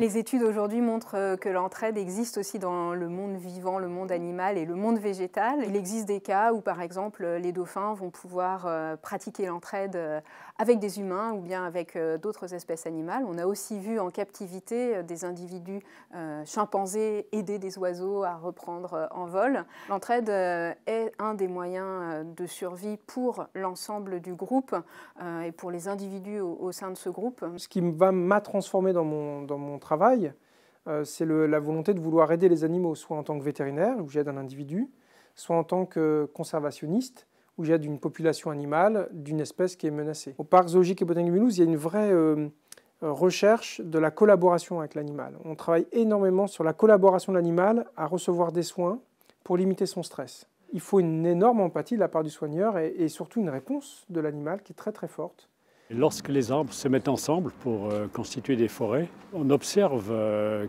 Les études aujourd'hui montrent que l'entraide existe aussi dans le monde vivant, le monde animal et le monde végétal. Il existe des cas où, par exemple, les dauphins vont pouvoir pratiquer l'entraide avec des humains ou bien avec d'autres espèces animales. On a aussi vu en captivité des individus chimpanzés aider des oiseaux à reprendre en vol. L'entraide est un des moyens de survie pour l'ensemble du groupe et pour les individus au sein de ce groupe. Ce qui m'a transformé dans mon travail, c'est la volonté de vouloir aider les animaux, soit en tant que vétérinaire, où j'aide un individu, soit en tant que conservationniste, où j'aide une population animale d'une espèce qui est menacée. Au Parc zoologique et botanique de Mulhouse, il y a une vraie recherche de la collaboration avec l'animal. On travaille énormément sur la collaboration de l'animal à recevoir des soins pour limiter son stress. Il faut une énorme empathie de la part du soigneur et surtout une réponse de l'animal qui est très très forte. Lorsque les arbres se mettent ensemble pour constituer des forêts, on observe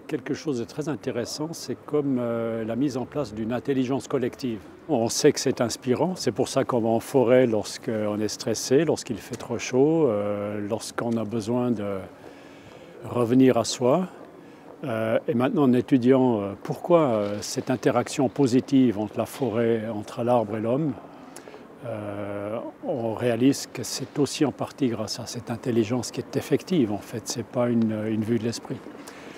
quelque chose de très intéressant, c'est comme la mise en place d'une intelligence collective. On sait que c'est inspirant, c'est pour ça qu'on va en forêt lorsqu'on est stressé, lorsqu'il fait trop chaud, lorsqu'on a besoin de revenir à soi. Et maintenant, en étudiant pourquoi cette interaction positive entre la forêt, entre l'arbre et l'homme, on réalise que c'est aussi en partie grâce à cette intelligence qui est effective en fait, ce n'est pas une vue de l'esprit.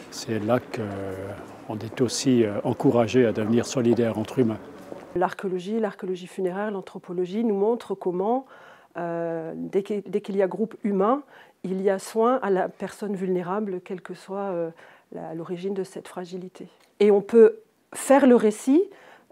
C'est là qu'on est aussi encouragé à devenir solidaire entre humains. L'archéologie funéraire, l'anthropologie nous montrent comment, dès qu'il y a groupe humain, il y a soin à la personne vulnérable, quelle que soit l'origine de cette fragilité. Et on peut faire le récit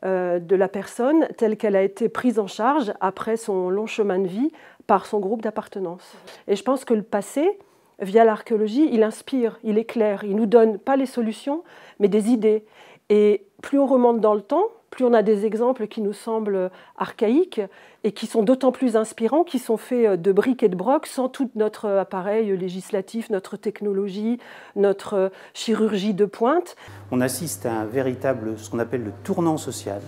de la personne telle qu'elle a été prise en charge après son long chemin de vie par son groupe d'appartenance. Et je pense que le passé, via l'archéologie, il inspire, il éclaire, il ne nous donne pas les solutions, mais des idées. Et plus on remonte dans le temps, plus on a des exemples qui nous semblent archaïques et qui sont d'autant plus inspirants, qui sont faits de briques et de broc sans tout notre appareil législatif, notre technologie, notre chirurgie de pointe. On assiste à un véritable, ce qu'on appelle le tournant social,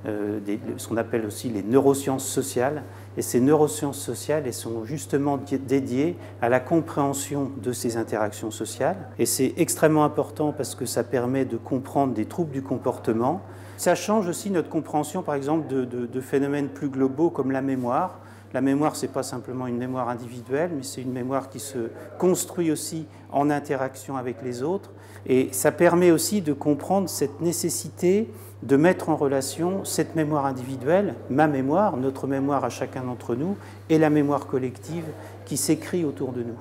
ce qu'on appelle aussi les neurosciences sociales. Et ces neurosciences sociales, elles sont justement dédiées à la compréhension de ces interactions sociales. Et c'est extrêmement important parce que ça permet de comprendre des troubles du comportement. Ça change aussi notre compréhension, par exemple, de phénomènes plus globaux comme la mémoire. La mémoire, ce n'est pas simplement une mémoire individuelle, mais c'est une mémoire qui se construit aussi en interaction avec les autres. Et ça permet aussi de comprendre cette nécessité de mettre en relation cette mémoire individuelle, ma mémoire, notre mémoire à chacun d'entre nous, et la mémoire collective qui s'écrit autour de nous.